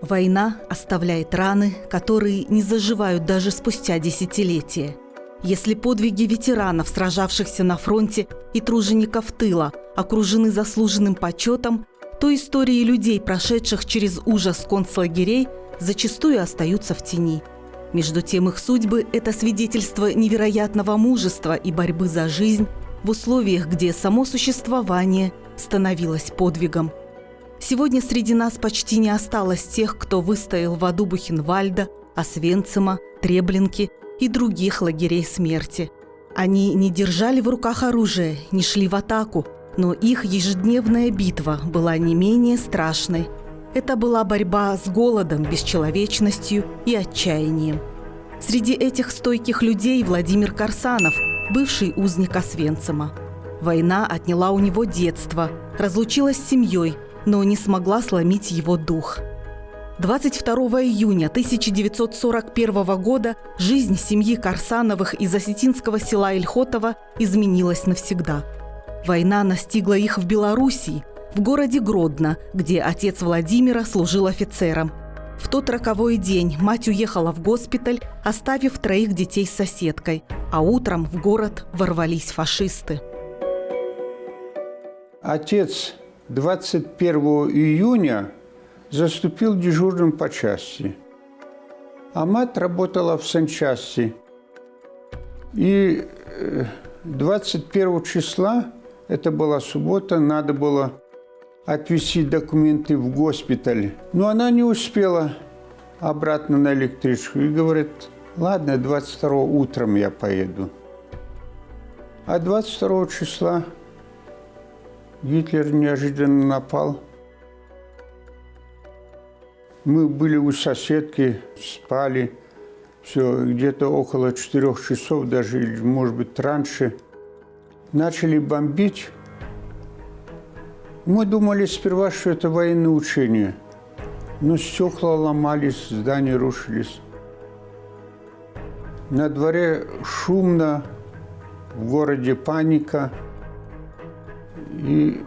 Война оставляет раны, которые не заживают даже спустя десятилетия. Если подвиги ветеранов, сражавшихся на фронте, и тружеников тыла окружены заслуженным почетом, то истории людей, прошедших через ужас концлагерей, зачастую остаются в тени. Между тем их судьбы – это свидетельство невероятного мужества и борьбы за жизнь в условиях, где само существование становилось подвигом. Сегодня среди нас почти не осталось тех, кто выстоял в аду Бухенвальда, Освенцима, Треблинки и других лагерей смерти. Они не держали в руках оружие, не шли в атаку, но их ежедневная битва была не менее страшной. Это была борьба с голодом, бесчеловечностью и отчаянием. Среди этих стойких людей Владимир Корсанов, бывший узник Освенцима. Война отняла у него детство, разлучилась с семьей, но не смогла сломить его дух. 22 июня 1941 года жизнь семьи Корсановых из осетинского села Ильхотово изменилась навсегда. Война настигла их в Белоруссии, в городе Гродно, где отец Владимира служил офицером. В тот роковой день мать уехала в госпиталь, оставив 3 детей с соседкой, а утром в город ворвались фашисты. Отец 21 июня заступил дежурным по части, а мать работала в санчасти. И 21 числа, это была суббота, надо было отвезти документы в госпиталь. Но она не успела обратно на электричку и говорит: ладно, 22 утром я поеду. А 22 числа Гитлер неожиданно напал. Мы были у соседки, спали, все, где-то около 4 часов, даже, может быть, раньше. Начали бомбить. Мы думали сперва, что это военное учение. Но стекла ломались, здания рушились. На дворе шумно, в городе паника. И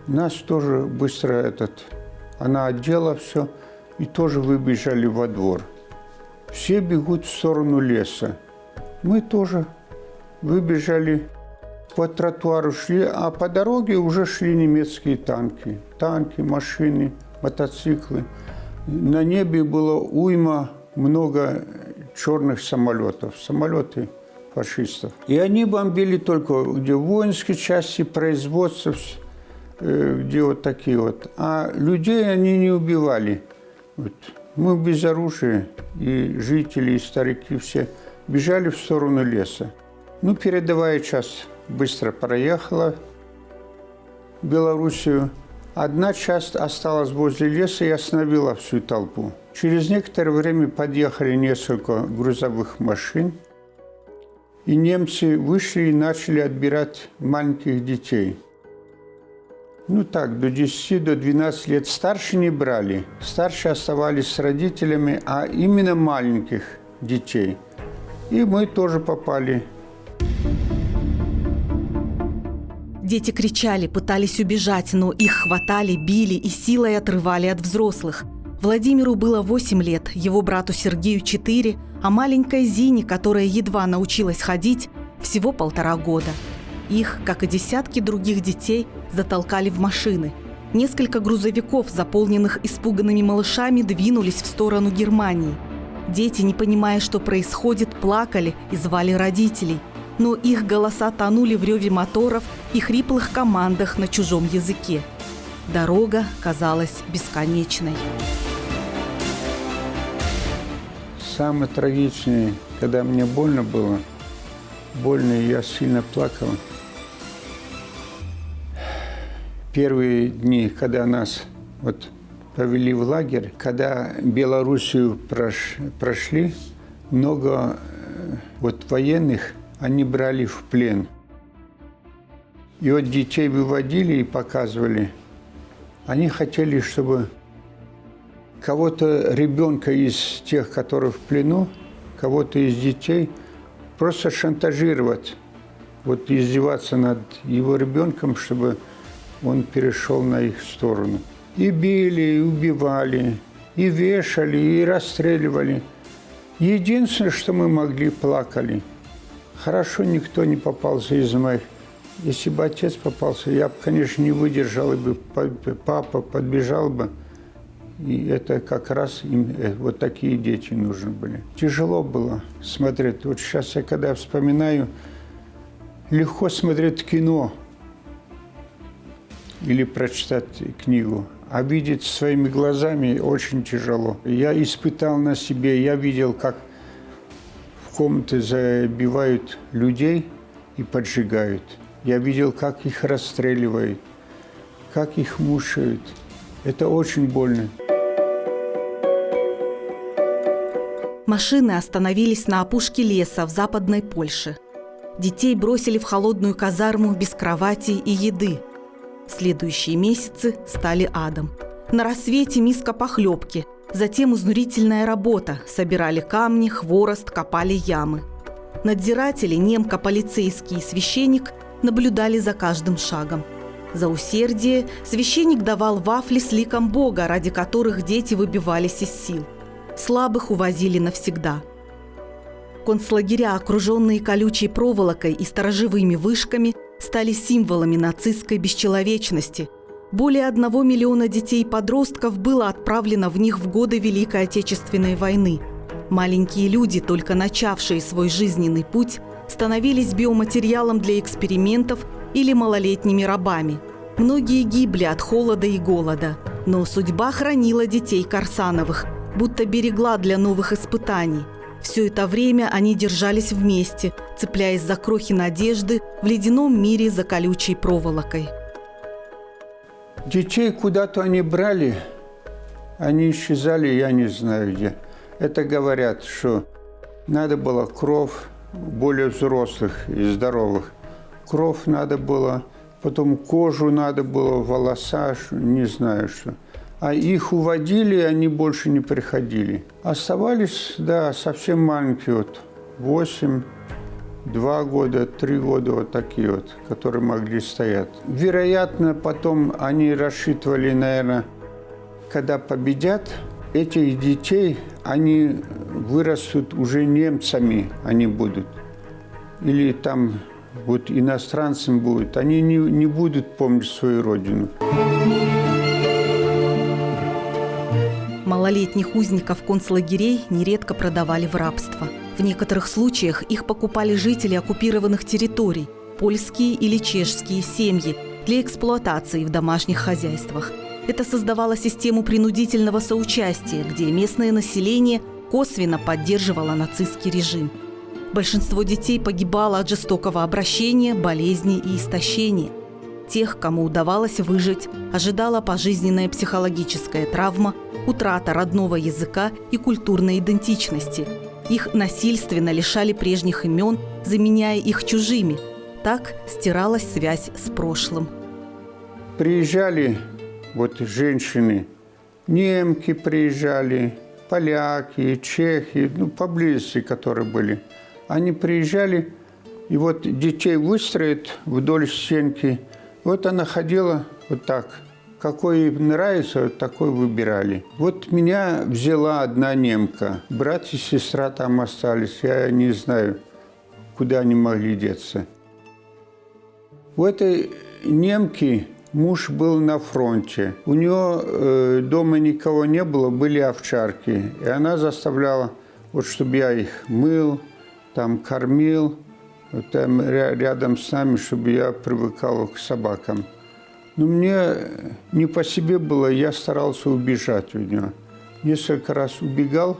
нас тоже быстро она одела все, и тоже выбежали во двор. Все бегут в сторону леса. Мы тоже выбежали, по тротуару шли, а по дороге уже шли немецкие танки. Танки, машины, мотоциклы. На небе было уйма, много черных самолетов. Самолеты фашистов. И они бомбили только где воинские части, производства, где вот такие вот. А людей они не убивали. Вот. Мы без оружия, и жители, и старики все бежали в сторону леса. Ну, передовая часть быстро проехала в Белоруссию. Одна часть осталась возле леса и остановила всю толпу. Через некоторое время подъехали несколько грузовых машин, и немцы вышли и начали отбирать маленьких детей. Ну так, до 10, до 12 лет. Старше не брали. Старшие оставались с родителями, а именно маленьких детей. И мы тоже попали. Дети кричали, пытались убежать, но их хватали, били и силой отрывали от взрослых. Владимиру было 8 лет, его брату Сергею 4, а маленькой Зине, которая едва научилась ходить, всего 1,5 года. Их, как и десятки других детей, затолкали в машины. Несколько грузовиков, заполненных испуганными малышами, двинулись в сторону Германии. Дети, не понимая, что происходит, плакали и звали родителей. Но их голоса тонули в реве моторов и хриплых командах на чужом языке. Дорога казалась бесконечной. Самое трагичное, когда мне больно было, и я сильно плакал. Первые дни, когда нас повели в лагерь, когда Белоруссию прошли, много военных они брали в плен. И детей выводили и показывали. Они хотели, чтобы кого-то, ребенка из тех, которые в плену, кого-то из детей, просто шантажировать, издеваться над его ребенком, чтобы он перешел на их сторону. И били, и убивали. И вешали, и расстреливали. Единственное, что мы могли, плакали. Хорошо, никто не попался из моих. Если бы отец попался, я бы, конечно, не выдержал, и бы папа подбежал бы. И это как раз им вот такие дети нужны были. Тяжело было смотреть. Вот сейчас я, когда вспоминаю, легко смотреть кино или прочитать книгу, а видеть своими глазами очень тяжело. Я испытал на себе, я видел, как в комнаты забивают людей и поджигают. Я видел, как их расстреливают, как их мучают. Это очень больно. Машины остановились на опушке леса в Западной Польше. Детей бросили в холодную казарму без кровати и еды. Следующие месяцы стали адом. На рассвете миска похлебки, затем изнурительная работа. Собирали камни, хворост, копали ямы. Надзиратели, немка, полицейский и священник наблюдали за каждым шагом. За усердие священник давал вафли с ликом Бога, ради которых дети выбивались из сил. Слабых увозили навсегда. Концлагеря, окруженные колючей проволокой и сторожевыми вышками, стали символами нацистской бесчеловечности. Более 1 миллиона детей и подростков было отправлено в них в годы Великой Отечественной войны. Маленькие люди, только начавшие свой жизненный путь, становились биоматериалом для экспериментов или малолетними рабами. Многие гибли от холода и голода, но судьба хранила детей Корсановых, будто берегла для новых испытаний. Все это время они держались вместе, цепляясь за крохи надежды в ледяном мире за колючей проволокой. Детей куда-то они брали, они исчезали, я не знаю где. Это говорят, что надо было кровь более взрослых и здоровых. Кровь надо было, потом кожу надо было, волоса, не знаю что. А их уводили, и они больше не приходили. Оставались, да, совсем маленькие, вот 8, 2 года, 3 года, вот такие вот, которые могли стоять. Вероятно, потом они рассчитывали, наверное, когда победят, этих детей, они вырастут уже немцами, они будут. Или там вот иностранцами будут. Они не будут помнить свою родину. Малолетних узников концлагерей нередко продавали в рабство. В некоторых случаях их покупали жители оккупированных территорий, польские или чешские семьи, для эксплуатации в домашних хозяйствах. Это создавало систему принудительного соучастия, где местное население косвенно поддерживало нацистский режим. Большинство детей погибало от жестокого обращения, болезней и истощения. Тех, кому удавалось выжить, ожидала пожизненная психологическая травма, утрата родного языка и культурной идентичности. Их насильственно лишали прежних имен, заменяя их чужими. Так стиралась связь с прошлым. Приезжали вот женщины, немки приезжали, поляки, чехи, поблизости, которые были. Они приезжали, и вот детей выстроят вдоль стенки. Вот она ходила вот так. Какой ей нравится, вот такой выбирали. Вот меня взяла одна немка. Брат и сестра там остались. Я не знаю, куда они могли деться. У этой немки муж был на фронте. У нее дома никого не было, были овчарки. И она заставляла, вот, чтобы я их мыл, там кормил, вот там рядом с нами, чтобы я привыкал к собакам. Но мне не по себе было, я старался убежать у нее. Несколько раз убегал,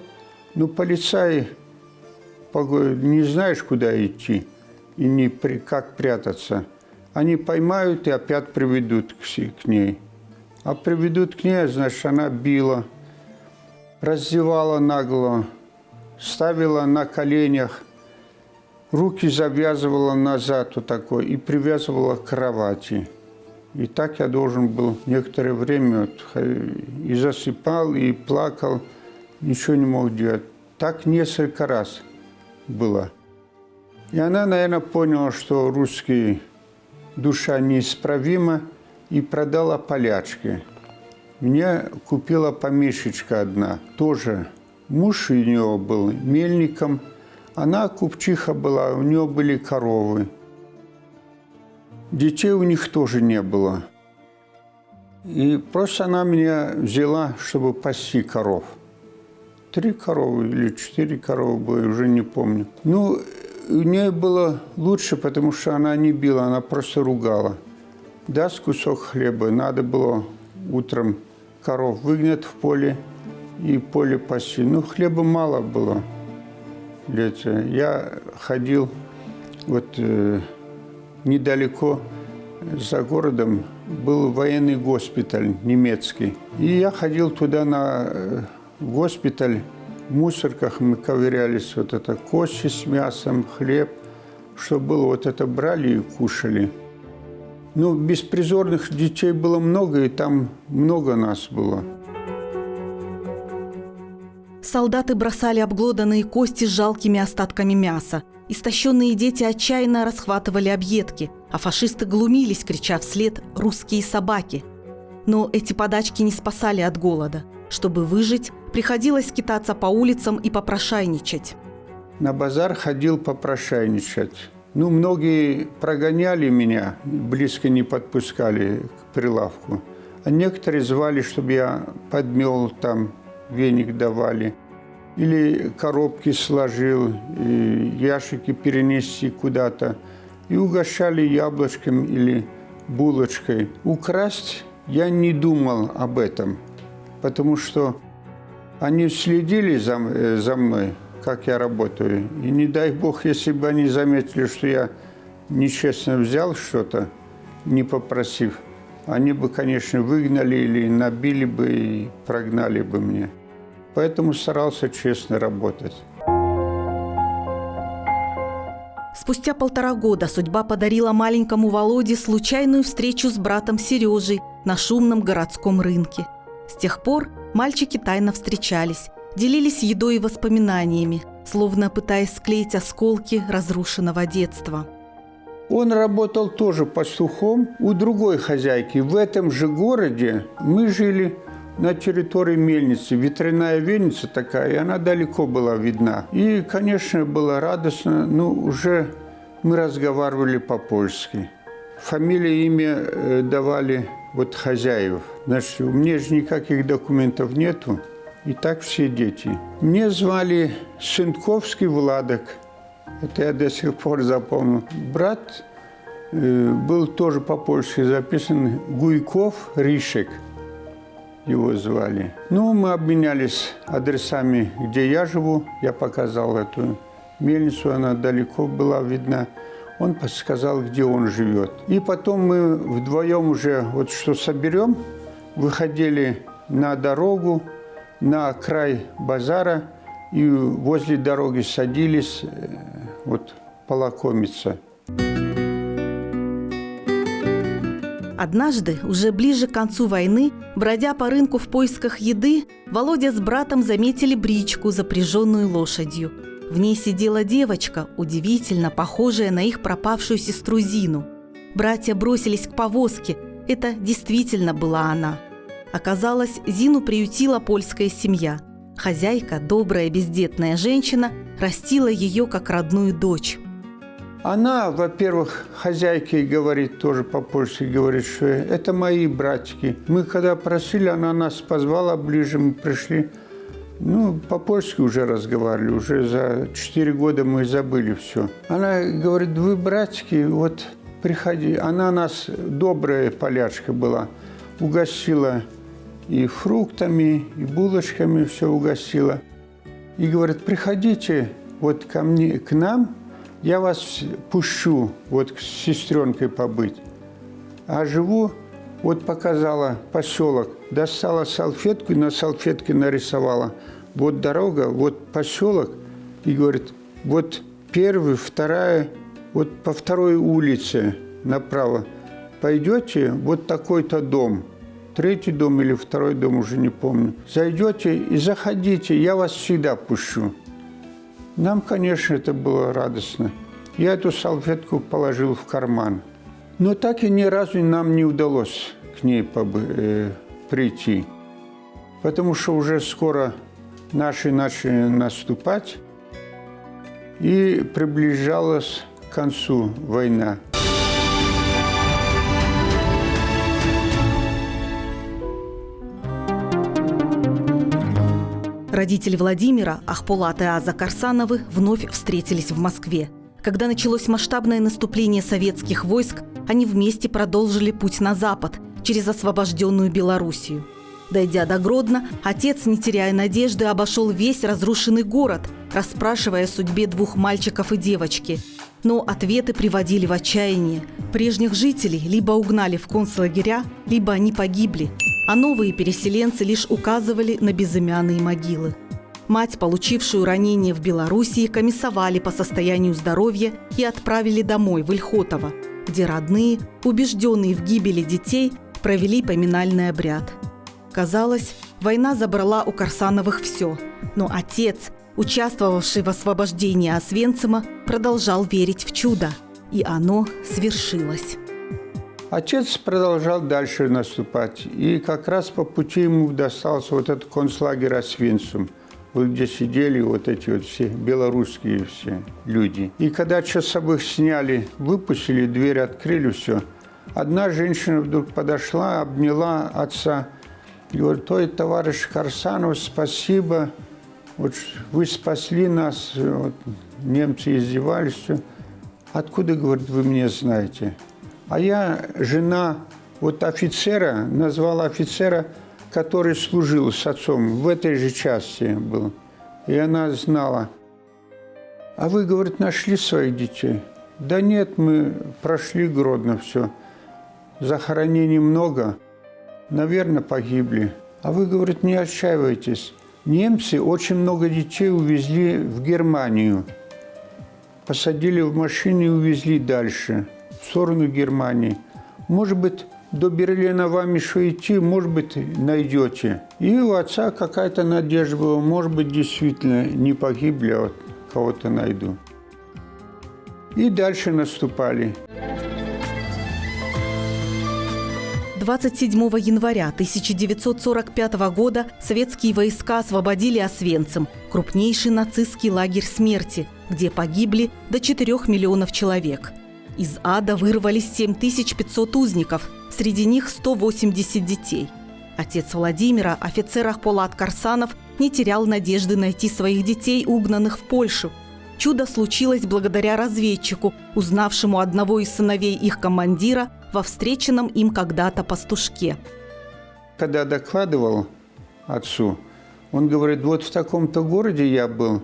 но полицаи, не знаешь, куда идти и как прятаться. Они поймают и опять приведут к ней. А приведут к ней, значит, она била, раздевала нагло, ставила на коленях, руки завязывала назад вот такой и привязывала к кровати. И так я должен был некоторое время и засыпал, и плакал, ничего не мог делать. Так несколько раз было. И она, наверное, поняла, что русский душа неисправима, и продала полячке. мне купила помещичка одна, тоже. Муж у нее был мельником, она купчиха была, у нее были коровы. Детей у них тоже не было. И просто она меня взяла, чтобы пасти коров. 3 коровы или 4 коровы были, уже не помню. Ну, у нее было лучше, потому что она не била, она просто ругала. Даст кусок хлеба, надо было утром коров выгнать в поле и поле пасти. Ну, хлеба мало было. Я ходил недалеко за городом, был военный госпиталь немецкий. И я ходил туда на госпиталь, в мусорках мы ковырялись, кости с мясом, хлеб, что было, это брали и кушали. Ну, беспризорных детей было много, и там много нас было. Солдаты бросали обглоданные кости с жалкими остатками мяса. Истощенные дети отчаянно расхватывали объедки, а фашисты глумились, крича вслед «русские собаки». Но эти подачки не спасали от голода. Чтобы выжить, приходилось скитаться по улицам и попрошайничать. На базар ходил попрошайничать. Ну, многие прогоняли меня, близко не подпускали к прилавку. А некоторые звали, чтобы я подмел, там веник давали. Или коробки сложил, и ящики перенести куда-то. И угощали яблочком или булочкой. Украсть я не думал об этом, потому что они следили за мной, как я работаю. И не дай бог, если бы они заметили, что я нечестно взял что-то, не попросив, они бы, конечно, выгнали или набили бы и прогнали бы меня. Поэтому старался честно работать. Спустя 1,5 года судьба подарила маленькому Володе случайную встречу с братом Сережей на шумном городском рынке. С тех пор мальчики тайно встречались, делились едой и воспоминаниями, словно пытаясь склеить осколки разрушенного детства. Он работал тоже пастухом у другой хозяйки. В этом же городе мы жили на территории мельницы. Ветряная мельница такая, и она далеко была видна. И, конечно, было радостно, но уже мы разговаривали по-польски. Фамилия, имя давали хозяев. Значит, у меня же никаких документов нету. И так все дети. Мне звали Сынковский Владок. Это я до сих пор запомнил. Брат был тоже по-польски записан. Гуйков Ришек его звали. Ну, мы обменялись адресами, где я живу. Я показал эту мельницу, она далеко была видна. Он подсказал, где он живет. И потом мы вдвоем уже что соберем, выходили на дорогу, на край базара, и возле дороги садились полакомиться. Однажды, уже ближе к концу войны, бродя по рынку в поисках еды, Володя с братом заметили бричку, запряженную лошадью. В ней сидела девочка, удивительно похожая на их пропавшую сестру Зину. Братья бросились к повозке. Это действительно была она. Оказалось, Зину приютила польская семья. Хозяйка, добрая бездетная женщина, растила ее как родную дочь. Она, во-первых, хозяйке говорит, тоже по-польски говорит, что это мои братики. Мы когда просили, она нас позвала ближе, мы пришли. Ну, по-польски уже разговаривали, уже за 4 года мы забыли все. Она говорит, вы братики, приходи. Она нас, добрая полячка была, угостила и фруктами, и булочками все угостила. И говорит, приходите ко мне, к нам, я вас пущу с сестренкой побыть. А живу, показала поселок, достала салфетку и на салфетке нарисовала. Дорога, поселок. И говорит, 1-я, 2-я, по 2-й улице направо пойдете, такой-то дом. 3-й дом или 2-й дом, уже не помню. Зайдете и заходите, я вас всегда пущу. Нам, конечно, это было радостно. Я эту салфетку положил в карман. Но так и ни разу нам не удалось к ней прийти. Потому что уже скоро наши начали наступать, и приближалась к концу война. Родители Владимира, Ахпулат и Аза Карсановы, вновь встретились в Москве. Когда началось масштабное наступление советских войск, они вместе продолжили путь на запад, через освобожденную Белоруссию. Дойдя до Гродно, отец, не теряя надежды, обошел весь разрушенный город, расспрашивая о судьбе 2 мальчиков и девочки. Но ответы приводили в отчаяние. Прежних жителей либо угнали в концлагеря, либо они погибли, а новые переселенцы лишь указывали на безымянные могилы. Мать, получившую ранение в Белоруссии, комиссовали по состоянию здоровья и отправили домой, в Ильхотово, где родные, убежденные в гибели детей, провели поминальный обряд. Казалось, война забрала у Карсановых все, но отец, участвовавший в освобождении Освенцима, продолжал верить в чудо, и оно свершилось. Отец продолжал дальше наступать, и как раз по пути ему достался вот этот концлагерь Освенцим, вот где сидели вот эти вот все белорусские все люди. И когда часовых сняли, выпустили, дверь открыли, все. Одна женщина вдруг подошла, обняла отца и говорит: «Ой, товарищ Карсанов, спасибо, вот вы спасли нас, вот, немцы издевались, все. Откуда, говорит, вы меня знаете?» А я жена вот офицера, назвала офицера, который служил с отцом, в этой же части был. И она знала. «А вы, говорит, нашли своих детей?» «Да нет, мы прошли Гродно все. Захоронений много. Наверное, погибли. А вы, говорит, не отчаивайтесь. Немцы очень много детей увезли в Германию. Посадили в машину и увезли дальше, в сторону Германии. Может быть, до Берлина вам еще идти, может быть, найдете». И у отца какая-то надежда была, может быть, действительно не погибли, а вот кого-то найду. И дальше наступали. 27 января 1945 года советские войска освободили Освенцим, крупнейший нацистский лагерь смерти, где погибли до 4 миллионов человек. Из ада вырвались 7500 узников, среди них 180 детей. Отец Владимира, офицер Ахпулат Карсанов, не терял надежды найти своих детей, угнанных в Польшу. Чудо случилось благодаря разведчику, узнавшему одного из сыновей их командира во встреченном им когда-то пастушке. Когда докладывал отцу, он говорит: «Вот в таком-то городе я был,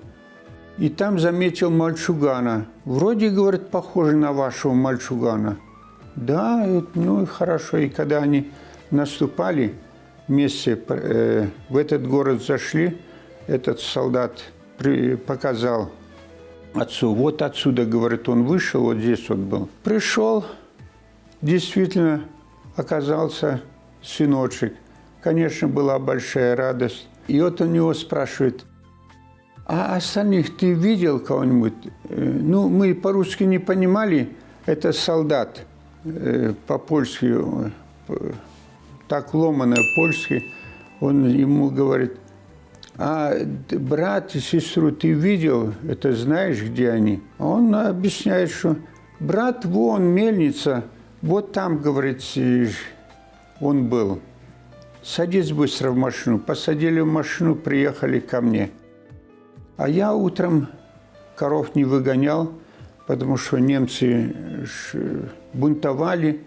и там заметил мальчугана. Вроде, говорит, похоже на вашего мальчугана». Да, ну и хорошо. И когда они наступали вместе, в этот город зашли, этот солдат показал отцу: «Вот отсюда, говорит, он вышел, вот здесь вот был». Пришел, действительно оказался сыночек. Конечно, была большая радость. И вот он него спрашивает: «А остальных ты видел кого-нибудь?» Ну, мы по-русски не понимали, это солдат, по-польски, так ломано польски. Он ему говорит: «А брат и сестру ты видел? Это знаешь, где они?» А он объясняет, что брат вон, мельница, вот там, говорит, он был. «Садись быстро в машину». Посадили в машину, приехали ко мне. А я утром коров не выгонял, потому что немцы бунтовали.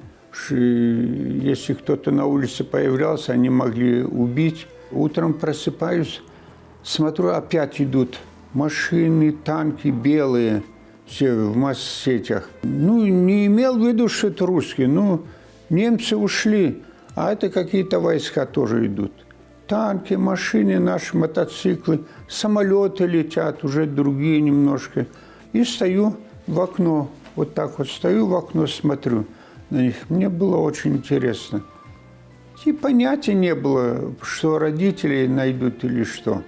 Если кто-то на улице появлялся, они могли убить. Утром просыпаюсь, смотрю, опять идут машины, танки белые, все в масс-сетях. Ну, не имел в виду, что это русские. Ну, немцы ушли, а это какие-то войска тоже идут. Танки, машины, наши мотоциклы, самолеты летят, уже другие немножко. И стою в окно, вот так вот стою в окно, смотрю на них. Мне было очень интересно. И понятия не было, что родители найдут или что.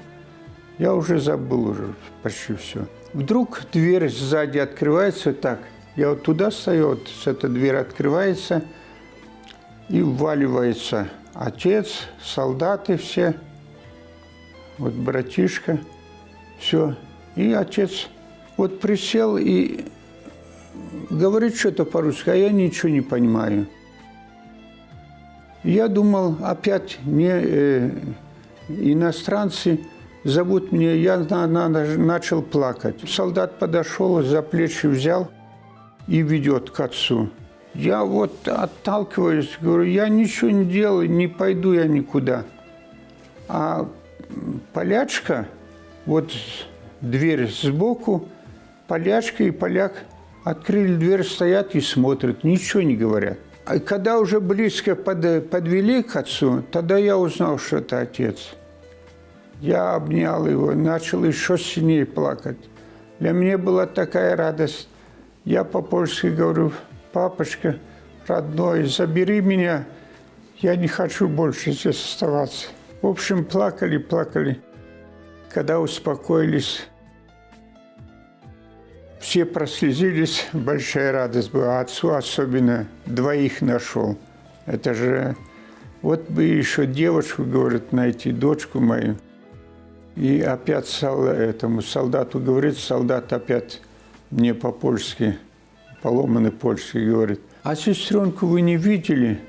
Я уже забыл уже почти все. Вдруг дверь сзади открывается так. Я вот туда стою, вот эта дверь открывается и вваливается отец, солдаты все, вот братишка, все. И отец вот присел и говорит что-то по-русски, а я ничего не понимаю. Я думал, опять иностранцы зовут меня, я начал плакать. Солдат подошел, за плечи взял и ведет к отцу. Я вот отталкиваюсь, говорю, я ничего не делаю, не пойду я никуда. А полячка, вот дверь сбоку, полячка и поляк открыли дверь, стоят и смотрят, ничего не говорят. А когда уже близко подвели к отцу, тогда я узнал, что это отец. Я обнял его, начал еще сильнее плакать. Для меня была такая радость. Я по-польски говорю, папочка, родной, забери меня, я не хочу больше здесь оставаться. В общем, плакали. Когда успокоились, все прослезились, большая радость была. Отцу особенно двоих нашел. Это же, вот бы еще девочку, говорит, найти, дочку мою. И опять этому солдату говорит, солдат опять мне по-польски, поломанный польский говорит, а сестренку вы не видели?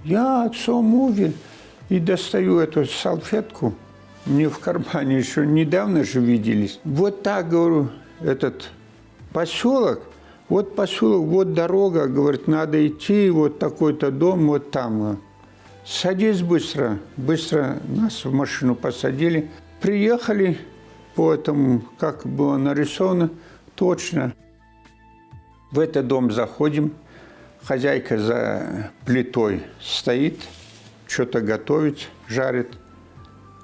Я отцом увидел. И достаю эту салфетку, мне в кармане еще недавно же виделись. Вот так, говорю, этот поселок, вот дорога, говорит, надо идти, вот такой-то дом, вот там. Садись быстро. Быстро нас в машину посадили. Приехали по этому, как было нарисовано, точно. В этот дом заходим. Хозяйка за плитой стоит, что-то готовит, жарит.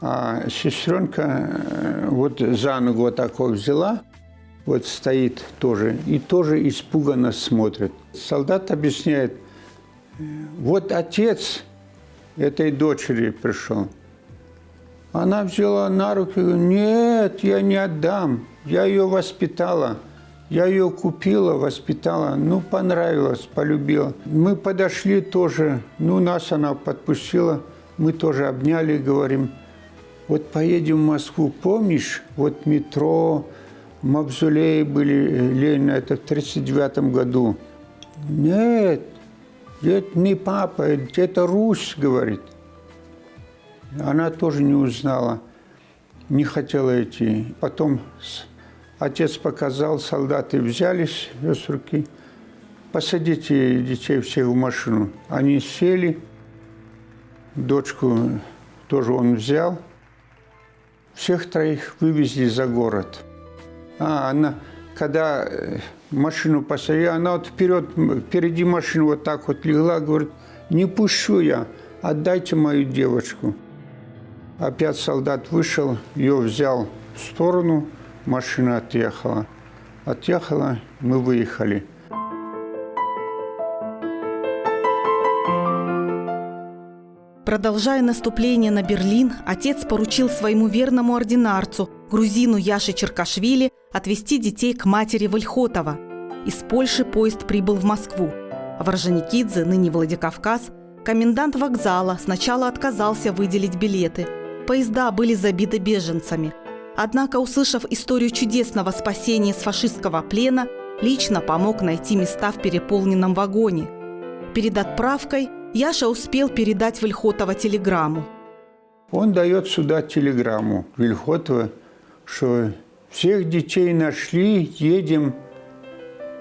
А сестренка вот за ногу вот такой взяла, вот стоит тоже, и тоже испуганно смотрит. Солдат объясняет, вот отец этой дочери пришел. Она взяла на руки и говорит, нет, я не отдам, я ее воспитала. Я ее купила, воспитала, понравилось, полюбила. Мы подошли тоже, нас она подпустила, мы тоже обняли, говорим, вот поедем в Москву, помнишь, вот метро, мавзолеи были, Ленина, это в 1939 году. Нет, это не папа, это Русь, говорит. Она тоже не узнала, не хотела идти. Потом отец показал, солдаты взялись с руки, посадите детей всех в машину. Они сели, дочку тоже он взял. Всех троих вывезли за город. Она, когда машину посадили, она вот впереди машины вот так вот легла, говорит, не пущу я, отдайте мою девочку. Опять солдат вышел, ее взял в сторону, машина отъехала. Отъехала, мы выехали. Продолжая наступление на Берлин, отец поручил своему верному ординарцу, грузину Яше Черкашвили, отвезти детей к матери в Ольхотово. Из Польши поезд прибыл в Москву. В Орджоникидзе, ныне Владикавказ, комендант вокзала сначала отказался выделить билеты. Поезда были забиты беженцами. Однако, услышав историю чудесного спасения с фашистского плена, лично помог найти места в переполненном вагоне. Перед отправкой Яша успел передать в Ольхотово телеграмму. Он дает сюда телеграмму в Ольхотово, что всех детей нашли, едем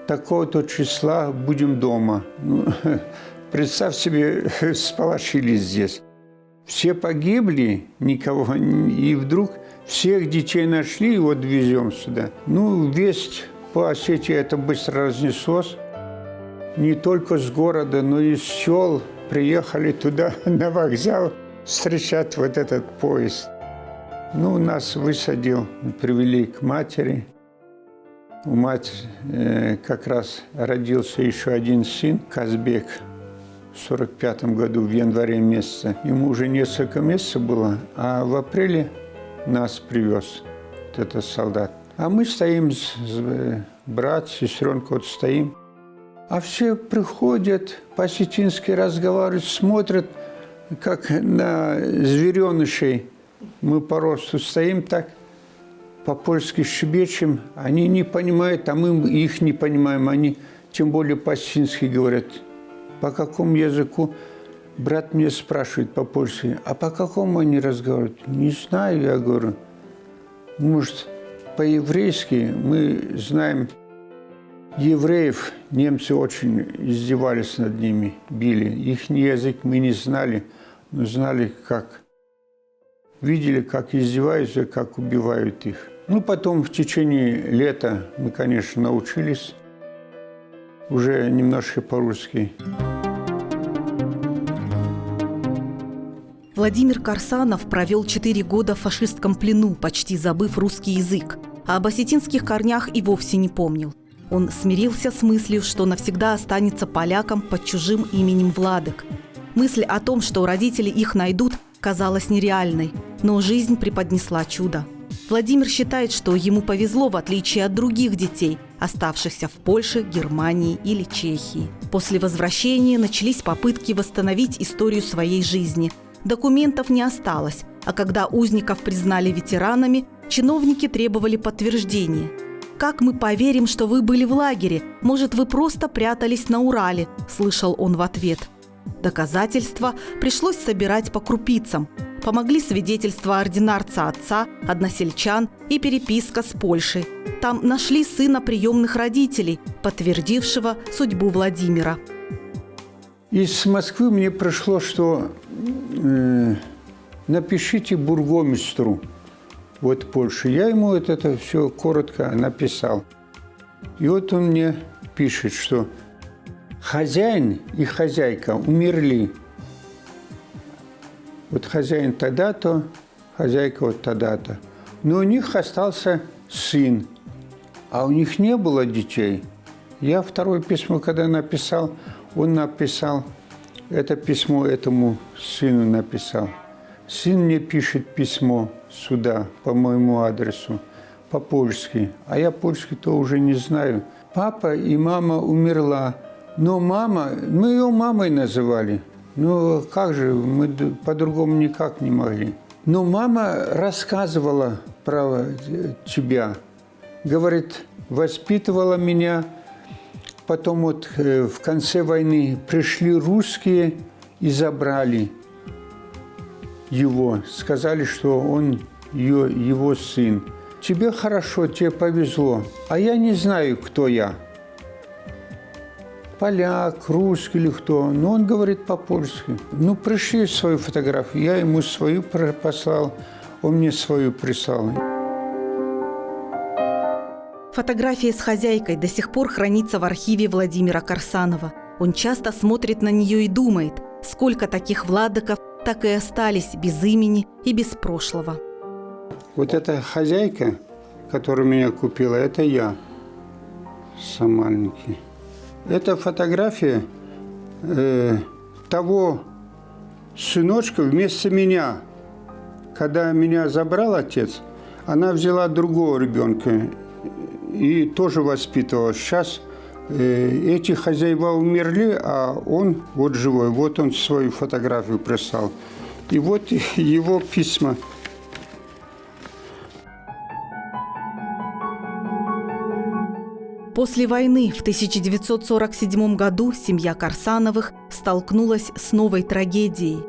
такого-то числа, будем дома. Представь себе, сполошились здесь. Все погибли, никого, и вдруг всех детей нашли, и вот везем сюда. Весть по Осетии это быстро разнеслось. Не только с города, но и с сел приехали туда, на вокзал, встречать вот этот поезд. Нас высадил, привели к матери. У матери как раз родился еще один сын, Казбек, в 1945 году, в январе месяце. Ему уже несколько месяцев было, а в апреле нас привез вот этот солдат. А мы стоим, брат, сестренка, вот стоим. А все приходят, по-осетински разговаривают, смотрят, как на зверенышей. Мы по росту стоим так, по-польски щебечем. Они не понимают, а мы их не понимаем. Они тем более по-сински говорят. По какому языку? Брат меня спрашивает по-польски. А по какому они разговаривают? Не знаю, я говорю. Может, по-еврейски мы знаем евреев. Немцы очень издевались над ними, били. Их язык мы не знали, но знали, как. Видели, как издеваются, как убивают их. Ну, потом в течение лета мы, конечно, научились уже немножко по-русски. Владимир Карсанов провел 4 года в фашистском плену, почти забыв русский язык, а об осетинских корнях и вовсе не помнил. Он смирился с мыслью, что навсегда останется поляком под чужим именем Владек. Мысль о том, что родители их найдут, казалась нереальной, но жизнь преподнесла чудо. Владимир считает, что ему повезло, в отличие от других детей, оставшихся в Польше, Германии или Чехии. После возвращения начались попытки восстановить историю своей жизни. Документов не осталось, а когда узников признали ветеранами, чиновники требовали подтверждения. «Как мы поверим, что вы были в лагере? Может, вы просто прятались на Урале?» – слышал он в ответ. Доказательства пришлось собирать по крупицам. Помогли свидетельства ординарца отца, односельчан и переписка с Польшей. Там нашли сына приемных родителей, подтвердившего судьбу Владимира. Из Москвы мне пришло, что напишите бургомистру вот Польши. Я ему это все коротко написал. И вот он мне пишет, что хозяин и хозяйка умерли. Вот хозяин тогда-то, хозяйка вот тогда-то. Но у них остался сын, а у них не было детей. Я второе письмо, когда написал, он написал, это письмо этому сыну написал. Сын мне пишет письмо сюда, по моему адресу, по-польски. А я польский-то уже не знаю. Папа и мама умерла. Но мама, мы ее мамой называли. Ну, как же, мы по-другому никак не могли. Но мама рассказывала про тебя. Говорит, воспитывала меня. Потом вот в конце войны пришли русские и забрали его. Сказали, что он его сын. Тебе хорошо, тебе повезло. А я не знаю, кто я. Поляк, русский или кто. Но он говорит по-польски. Ну, пришли свою фотографию. Я ему свою послал, он мне свою прислал. Фотография с хозяйкой до сих пор хранится в архиве Владимира Карсанова. Он часто смотрит на нее и думает, сколько таких Владыков так и остались без имени и без прошлого. Вот эта хозяйка, которая меня купила, это я с маленький. Это фотография того сыночка вместо меня. Когда меня забрал отец, она взяла другого ребенка и тоже воспитывала. Сейчас эти хозяева умерли, а он вот живой. Вот он свою фотографию прислал. И вот его письма. После войны в 1947 году семья Карсановых столкнулась с новой трагедией.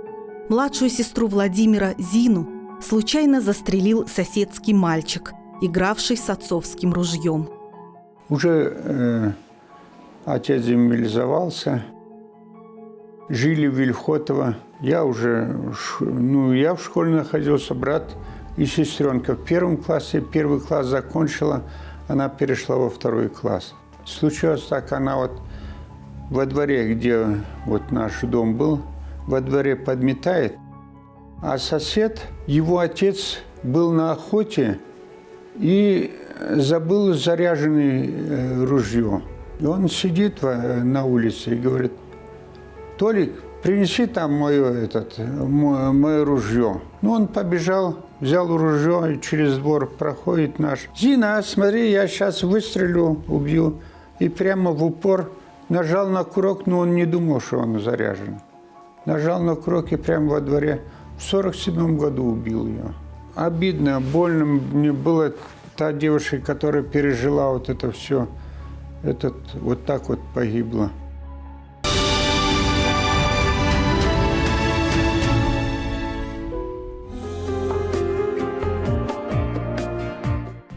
Младшую сестру Владимира, Зину, случайно застрелил соседский мальчик, игравший с отцовским ружьем. Уже отец демобилизовался, жили в Вильхотово. Я в школе находился, брат и сестренка. В первом классе, первый класс закончила, она перешла во второй класс. Случилось так, она вот во дворе, где вот наш дом был, во дворе подметает, а сосед, его отец был на охоте и забыл заряженное ружье. И он сидит на улице и говорит: «Толик, принеси там мое ружье». Ну, он побежал, взял ружье, и через двор проходит наш. «Зина, смотри, я сейчас выстрелю, убью». И прямо в упор нажал на курок, но он не думал, что он заряжен. Нажал на курок и прямо во дворе в 47 году убил ее. Обидно, больно мне было. Та девушка, которая пережила вот это все, вот так вот погибла.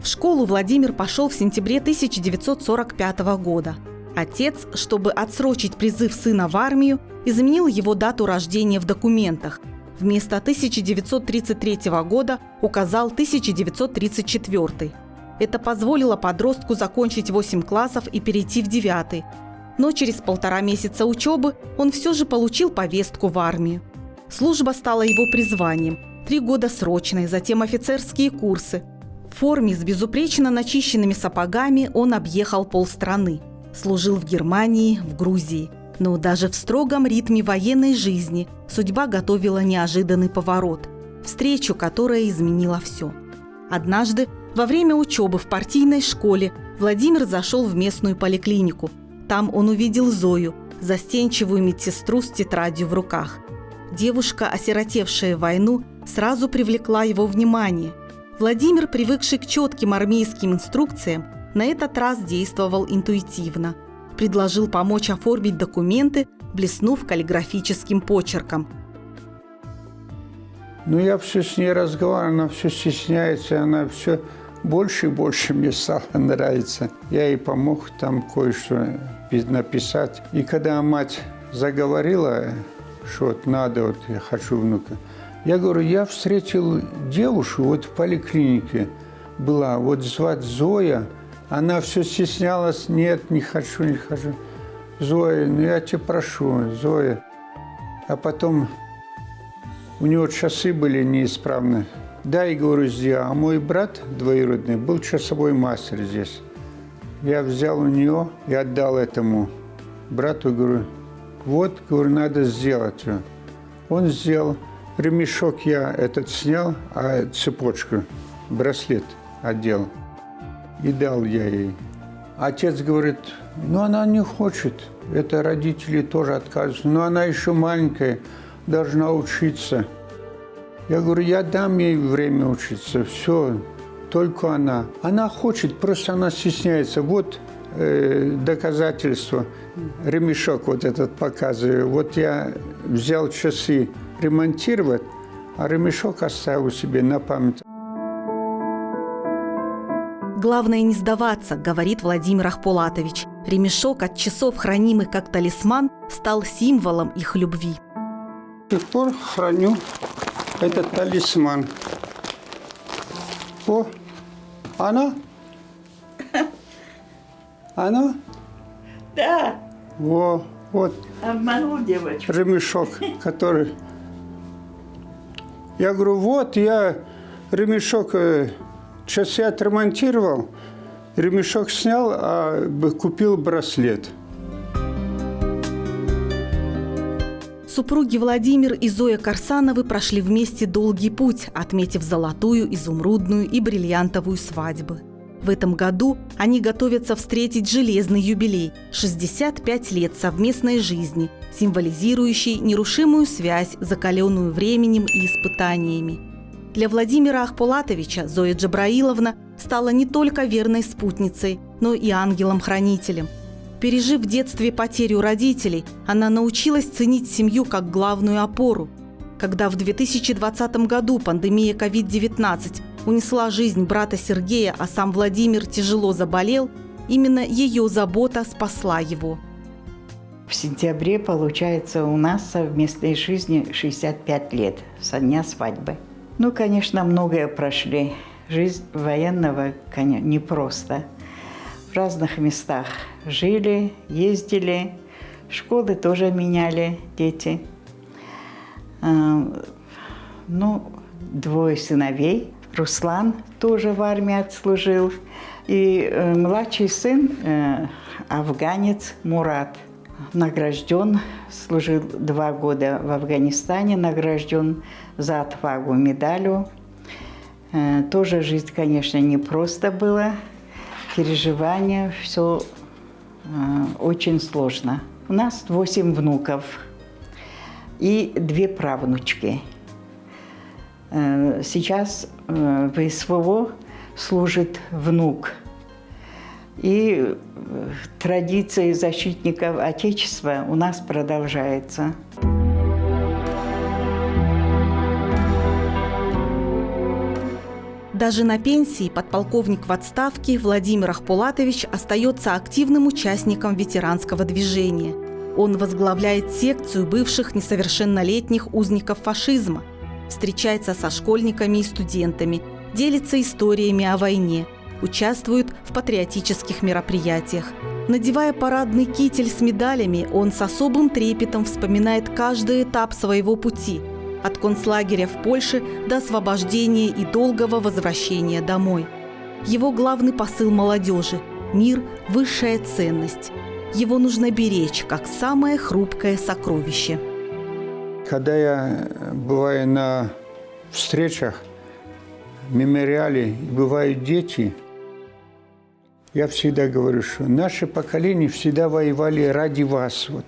В школу Владимир пошел в сентябре 1945 года. Отец, чтобы отсрочить призыв сына в армию, изменил его дату рождения в документах. Вместо 1933 года указал 1934. Это позволило подростку закончить 8 классов и перейти в 9. Но через 1,5 месяца учебы он все же получил повестку в армию. Служба стала его призванием. 3 года срочной, затем офицерские курсы. В форме с безупречно начищенными сапогами он объехал полстраны. Служил в Германии, в Грузии. Но даже в строгом ритме военной жизни судьба готовила неожиданный поворот. Встречу, которая изменила все. Однажды, во время учебы в партийной школе, Владимир зашел в местную поликлинику. Там он увидел Зою, застенчивую медсестру с тетрадью в руках. Девушка, осиротевшая в войну, сразу привлекла его внимание. Владимир, привыкший к четким армейским инструкциям, на этот раз действовал интуитивно. Предложил помочь оформить документы, блеснув каллиграфическим почерком. Ну, я все с ней разговариваю, она все стесняется, она все больше и больше мне стало нравиться. Я ей помог там кое-что написать. И когда мать заговорила, что вот надо, вот я хочу внука, я говорю, я встретил девушку вот в поликлинике, была, вот звать Зоя. Она все стеснялась, нет, не хочу, не хочу. Зоя, ну я тебя прошу, Зоя. А потом у него часы были неисправны. Да, и говорю, сделал. А мой брат двоюродный был часовой мастер здесь. Я взял у нее и отдал этому брату, говорю, вот, говорю, надо сделать. Он сделал. Ремешок я этот снял, а цепочку, браслет одел. И дал я ей. Отец говорит, ну она не хочет. Это родители тоже отказываются. Но она еще маленькая, должна учиться. Я говорю, я дам ей время учиться. Все, только она. Она хочет, просто она стесняется. Вот доказательство. Ремешок вот этот показываю. Вот я взял часы ремонтировать, а ремешок оставил себе на память. «Главное не сдаваться», – говорит Владимир Ахполатович. Ремешок от часов, хранимый как талисман, стал символом их любви. До сих пор храню этот талисман. О, она? Она? Да, Во, вот обманул девочку. ремешок, который... Я говорю, вот я ремешок, часы отремонтировал, ремешок снял, а купил браслет. Супруги Владимир и Зоя Корсановы прошли вместе долгий путь, отметив золотую, изумрудную и бриллиантовую свадьбы. В этом году они готовятся встретить железный юбилей – 65 лет совместной жизни, символизирующий нерушимую связь, закаленную временем и испытаниями. Для Владимира Ахполатовича Зоя Джабраиловна стала не только верной спутницей, но и ангелом-хранителем. Пережив в детстве потерю родителей, она научилась ценить семью как главную опору. Когда в 2020 году пандемия COVID-19 унесла жизнь брата Сергея, а сам Владимир тяжело заболел, именно ее забота спасла его. В сентябре, получается, у нас совместной жизни 65 лет со дня свадьбы. Ну, конечно, многое прошли. Жизнь военного, конечно, непросто. В разных местах жили, ездили, школы тоже меняли дети. Ну, 2 сыновей. Руслан тоже в армии отслужил. И младший сын, афганец Мурат, награжден, служил 2 года в Афганистане, награжден за отвагу медалью. Тоже жизнь, конечно, непросто была. Переживания, все очень сложно. У нас 8 внуков. и 2 правнучки. Сейчас в СВО служит внук. И традиция защитников Отечества у нас продолжается. Даже на пенсии подполковник в отставке Владимир Ахпулатович остается активным участником ветеранского движения. Он возглавляет секцию бывших несовершеннолетних узников фашизма, встречается со школьниками и студентами, делится историями о войне, участвует в патриотических мероприятиях. Надевая парадный китель с медалями, он с особым трепетом вспоминает каждый этап своего пути – от концлагеря в Польше до освобождения и долгого возвращения домой. Его главный посыл молодежи – мир – высшая ценность. Его нужно беречь, как самое хрупкое сокровище. Когда я бываю на встречах, в мемориале, и бывают дети, я всегда говорю, что наше поколение всегда воевали ради вас. Вот.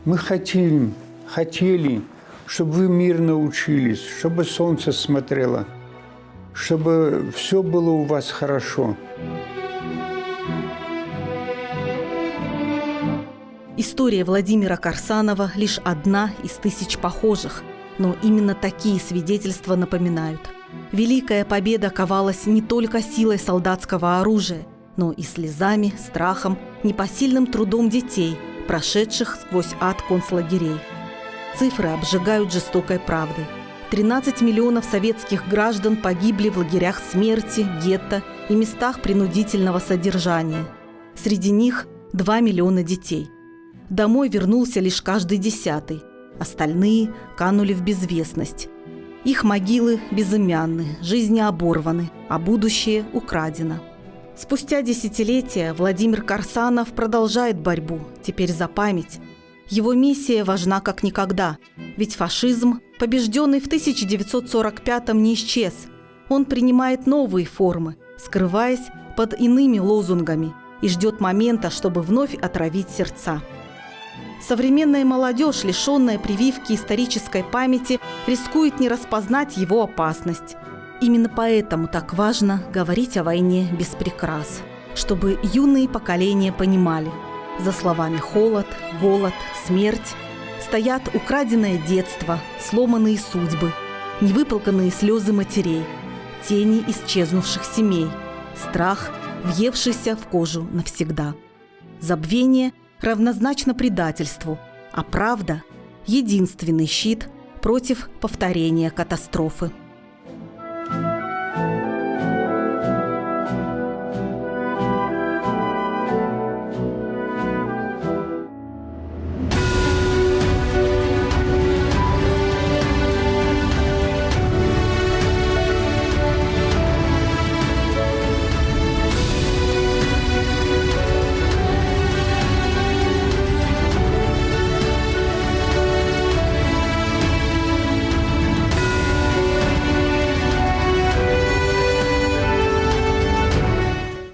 Мы хотели, чтобы вы мирно учились, чтобы солнце смотрело, чтобы все было у вас хорошо. История Владимира Карсанова – лишь одна из тысяч похожих, но именно такие свидетельства напоминают. Великая победа ковалась не только силой солдатского оружия, но и слезами, страхом, непосильным трудом детей, прошедших сквозь ад концлагерей. Цифры обжигают жестокой правдой. 13 миллионов советских граждан погибли в лагерях смерти, гетто и местах принудительного содержания. Среди них 2 миллиона детей. Домой вернулся лишь каждый 10-й. Остальные канули в безвестность. Их могилы безымянны, жизни оборваны, а будущее украдено. Спустя десятилетия Владимир Карсанов продолжает борьбу, теперь за память. Его миссия важна как никогда, ведь фашизм, побежденный в 1945-м, не исчез. Он принимает новые формы, скрываясь под иными лозунгами, и ждет момента, чтобы вновь отравить сердца. Современная молодежь, лишенная прививки исторической памяти, рискует не распознать его опасность. Именно поэтому так важно говорить о войне без прикрас, чтобы юные поколения понимали – за словами «холод», «голод», «смерть» стоят украденное детство, сломанные судьбы, невыплаканные слезы матерей, тени исчезнувших семей, страх, въевшийся в кожу навсегда. Забвение равнозначно предательству, а правда – единственный щит против повторения катастрофы.